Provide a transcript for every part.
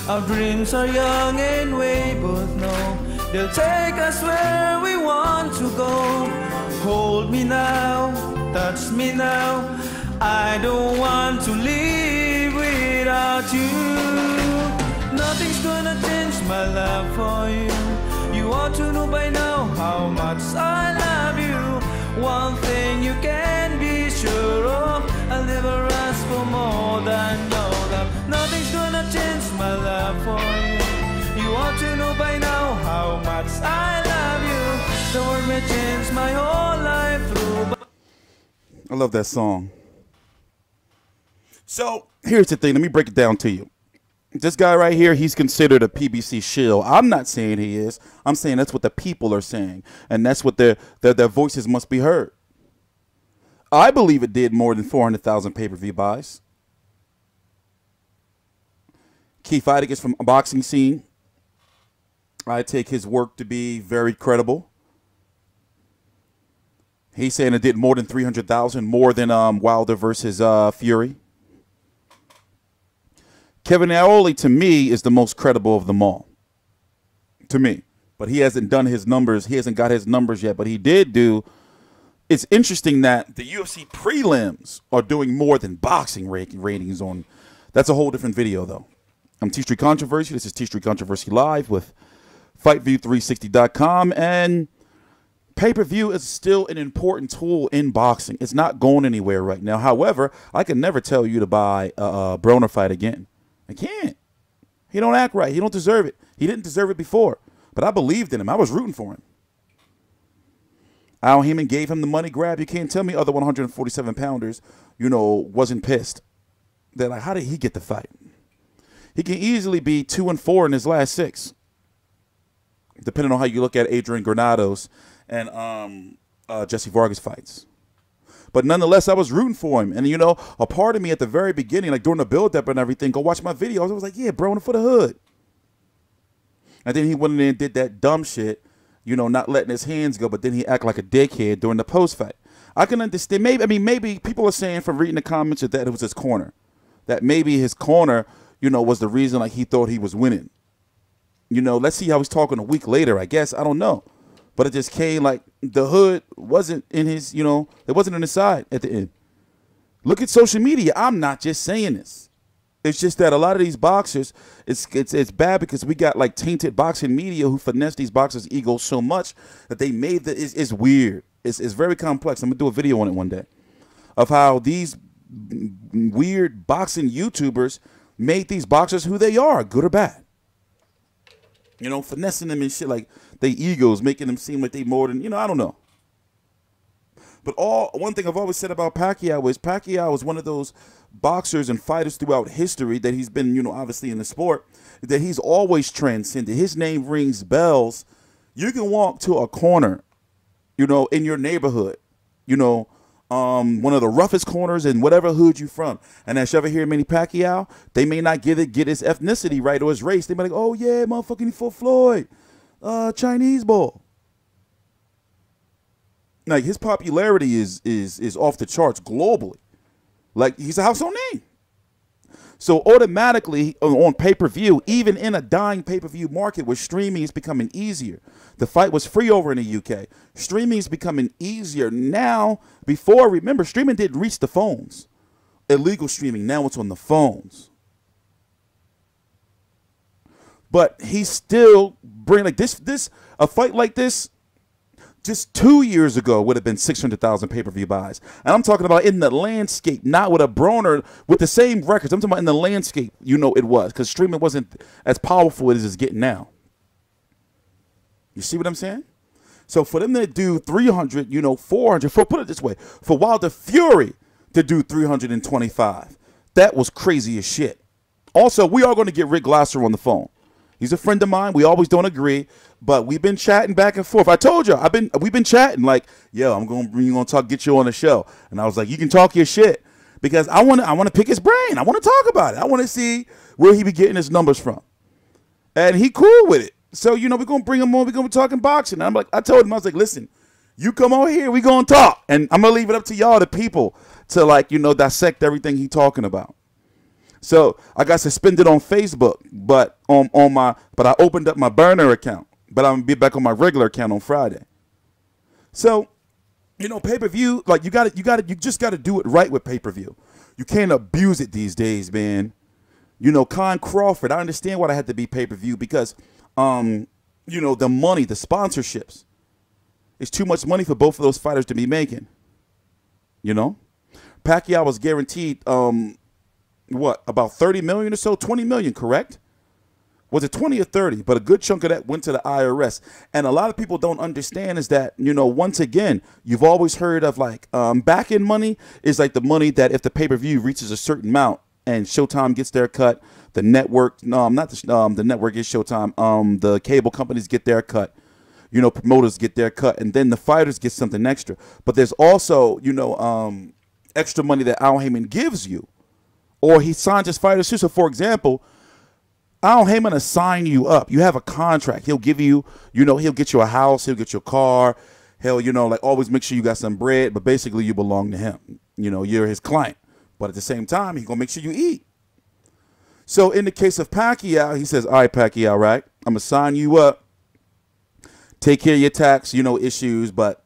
Our dreams are young and we both know they'll take us where we want to go. Hold me now, touch me now, I don't want to live without you. Nothing's gonna change my love for you. You ought to know by now how much I love you. One thing you can be sure of, I'll never ask for more than your love. Nothing's gonna change my love for you. You ought to know by now how much I love you. The word may change my whole life through. I love that song. So here's the thing. Let me break it down to you. This guy right here, he's considered a PBC shill. I'm not saying he is. I'm saying that's what the people are saying. And that's what their voices must be heard. I believe it did more than 400,000 pay-per-view buys. Key fighter gets from a boxing scene. I take his work to be very credible. He's saying it did more than 300,000, more than Wilder versus Fury. Kevin Aioli, to me, is the most credible of them all. To me. But he hasn't done his numbers. He hasn't got his numbers yet. But he did do. It's interesting that the UFC prelims are doing more than boxing ratings on. That's a whole different video, though. I'm TstreeT Controversy. This is TstreeT Controversy Live with FightView360.com. And pay-per-view is still an important tool in boxing. It's not going anywhere right now. However, I can never tell you to buy a Broner fight again. I can't. He don't act right. He don't deserve it. He didn't deserve it before. But I believed in him. I was rooting for him. Al Haymon gave him the money grab. You can't tell me other 147-pounders, you know, wasn't pissed. They're like, how did he get the fight? He can easily be 2-4 in his last 6. Depending on how you look at Adrien Granados and Jesse Vargas fights. But nonetheless, I was rooting for him. And, you know, a part of me at the very beginning, like during the build-up and everything, go watch my videos. I was like, yeah, Broner for the hood. And then he went in there and did that dumb shit, you know, not letting his hands go. But then he act like a dickhead during the post-fight. I can understand. Maybe people are saying from reading the comments that it was his corner. That maybe his corner, you know, was the reason like he thought he was winning. You know, let's see how he's talking a week later, I guess. I don't know. But it just came like the hood wasn't in his, you know, it wasn't on his side at the end. Look at social media. I'm not just saying this. It's just that a lot of these boxers, it's bad because we got like tainted boxing media who finesse these boxers' egos so much that they made the, it's weird. It's very complex. I'm going to do a video on it one day of how these weird boxing YouTubers made these boxers who they are, good or bad. You know, finessing them and shit like they egos, making them seem like they more than, you know, I don't know. But one thing I've always said about Pacquiao is Pacquiao is one of those boxers and fighters throughout history that he's been, you know, obviously in the sport, that he's always transcended. His name rings bells. You can walk to a corner, you know, in your neighborhood, you know, one of the roughest corners in whatever hood you from. And as you ever hear Manny Pacquiao, they may not get his ethnicity right or his race. They may be like, oh yeah, motherfucking for Floyd, Chinese ball. Like his popularity is off the charts globally. Like he's a household name. So automatically on pay-per-view, even in a dying pay-per-view market where streaming is becoming easier. The fight was free over in the UK. Streaming is becoming easier now. Before, remember, streaming didn't reach the phones. Illegal streaming, now it's on the phones. But he's still bringing like a fight like this. Just 2 years ago would have been 600,000 pay-per-view buys. And I'm talking about in the landscape, not with a Broner with the same records. I'm talking about in the landscape, you know it was. Because streaming wasn't as powerful as it's getting now. You see what I'm saying? So for them to do 300, you know, 400, put it this way, for Wilder Fury to do 325, that was crazy as shit. Also, we are going to get Rick Glasser on the phone. He's a friend of mine. We always don't agree, but we've been chatting back and forth. I told you, we've been chatting like, yo, I'm going to get you on the show. And I was like, you can talk your shit because I want to pick his brain. I want to talk about it. I want to see where he be getting his numbers from. And he cool with it. So, you know, we're going to bring him on. We're going to be talking boxing. And I'm like, I told him, I was like, listen, you come on here. We're going to talk. And I'm going to leave it up to y'all, the people, to like, you know, dissect everything he talking about. So I got suspended on Facebook, but but I opened up my Broner account. But I'm gonna be back on my regular account on Friday. So, you know, pay-per-view, like you just gotta do it right with pay-per-view. You can't abuse it these days, man. You know, Con Crawford, I understand why I had to be pay-per-view because you know, the money, the sponsorships. It's too much money for both of those fighters to be making. You know? Pacquiao was guaranteed what, about 30 million or so, 20 million, correct? Was it 20 or 30? But a good chunk of that went to the IRS. And a lot of people don't understand is that, you know, once again, you've always heard of like back-end money is like the money that if the pay-per-view reaches a certain amount and Showtime gets their cut, the network, no, not the network is Showtime, the cable companies get their cut, you know, promoters get their cut, and then the fighters get something extra. But there's also, you know, extra money that Al Haymon gives you. Or he signs his fighters too. So, for example, Al Haymon will sign you up. You have a contract. He'll give you, you know, he'll get you a house. He'll get you a car. He'll, you know, like always make sure you got some bread. But basically, you belong to him. You know, you're his client. But at the same time, he's going to make sure you eat. So, in the case of Pacquiao, he says, all right, Pacquiao, right? I'm going to sign you up. Take care of your tax, you know, issues. But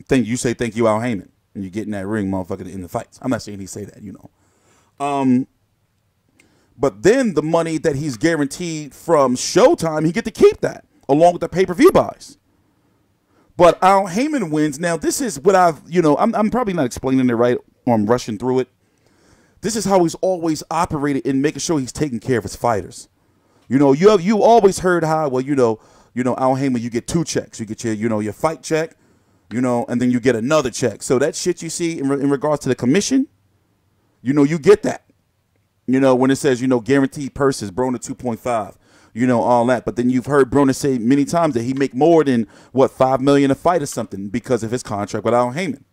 you say thank you, Al Haymon. And you get in that ring, motherfucker, in the fights. I'm not saying he say that, you know. But then the money that he's guaranteed from Showtime, he get to keep that along with the pay-per-view buys. But Al Haymon wins. Now, this is what I've, you know, I'm probably not explaining it right or I'm rushing through it. This is how he's always operated in making sure he's taking care of his fighters. You know, you always heard how, well, you know, Al Haymon, you get 2 checks. You get your, you know, your fight check, you know, and then you get another check. So that shit you see in regards to the commission, you know, you get that. You know, when it says, you know, guaranteed purses, Broner 2.5, you know, all that. But then you've heard Broner say many times that he make more than, what, $5 million a fight or something because of his contract with Al Haymon.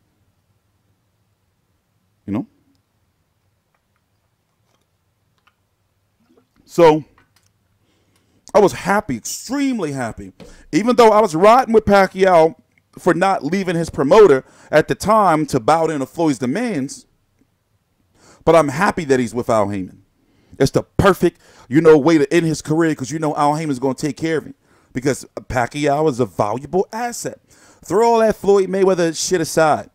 You know? So I was happy, extremely happy. Even though I was riding with Pacquiao for not leaving his promoter at the time to bow down to Floyd's demands, but I'm happy that he's with Al Haymon. It's the perfect, you know, way to end his career because you know Al Heyman's going to take care of him because Pacquiao is a valuable asset. Throw all that Floyd Mayweather shit aside.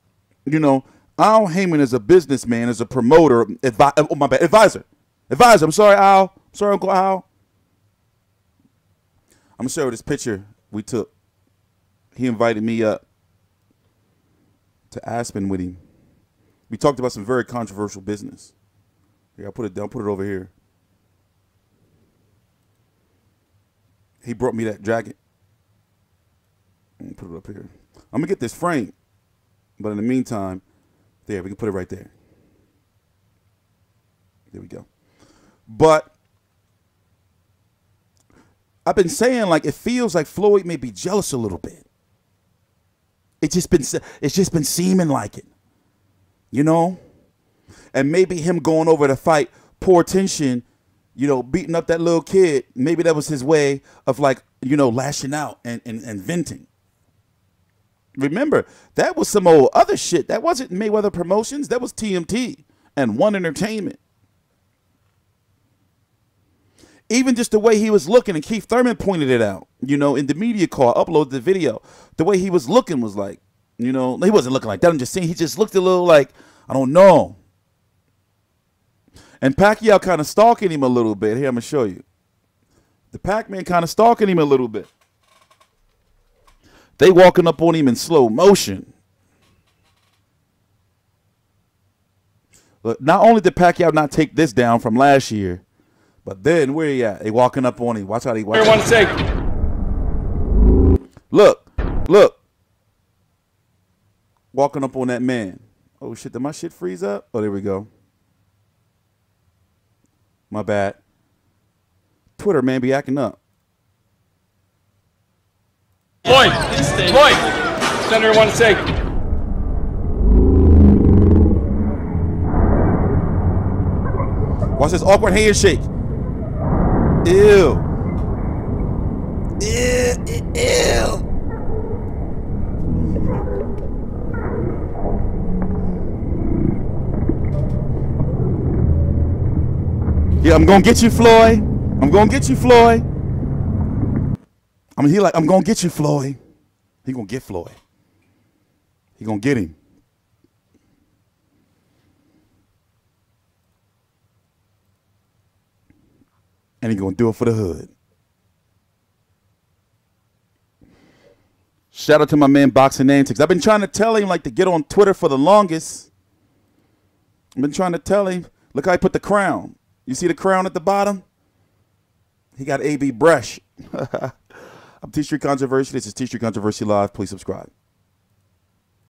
You know, Al Haymon is a businessman, is a promoter, advisor. I'm sorry, Al. I'm sorry, Uncle Al. I'm going to show you this picture we took. He invited me up to Aspen with him. We talked about some very controversial business. Here, I'll put it down, put it over here. He brought me that jacket. Put it up here. I'm going to get this frame. But in the meantime, there, we can put it right there. There we go. But I've been saying, like, it feels like Floyd may be jealous a little bit. It's just been seeming like it. You know? And maybe him going over to fight Poor Tension, you know, beating up that little kid, maybe that was his way of, like, you know, lashing out and venting. Remember, that was some old other shit. That wasn't Mayweather Promotions. That was TMT and One Entertainment. Even just the way he was looking, and Keith Thurman pointed it out, you know, in the media call, uploaded the video. The way he was looking was like, you know, he wasn't looking like that. I'm just saying he just looked a little like, I don't know. And Pacquiao kind of stalking him a little bit. Here, I'm going to show you. The Pacman kind of stalking him a little bit. They walking up on him in slow motion. Look, not only did Pacquiao not take this down from last year, but then where he at? They walking up on him. Watch how they walk. Here, 1 sec. Look, look. Walking up on that man. Oh shit, did my shit freeze up? Oh, there we go. My bad. Twitter, man, be acting up. Floyd, stand here 1 sec. Watch this awkward handshake. Ew. Ew. Yeah, I'm gonna get you, Floyd. I'm gonna get you, Floyd. I mean, he like, I'm gonna get you, Floyd. He gonna get Floyd. He gonna get him. And he gonna do it for the hood. Shout out to my man Boxing Antics. I've been trying to tell him like to get on Twitter for the longest. I've been trying to tell him. Look how I put the crown. You see the crown at the bottom? He got AB Bresh. I'm TstreeT Controversy. This is TstreeT Controversy Live. Please subscribe.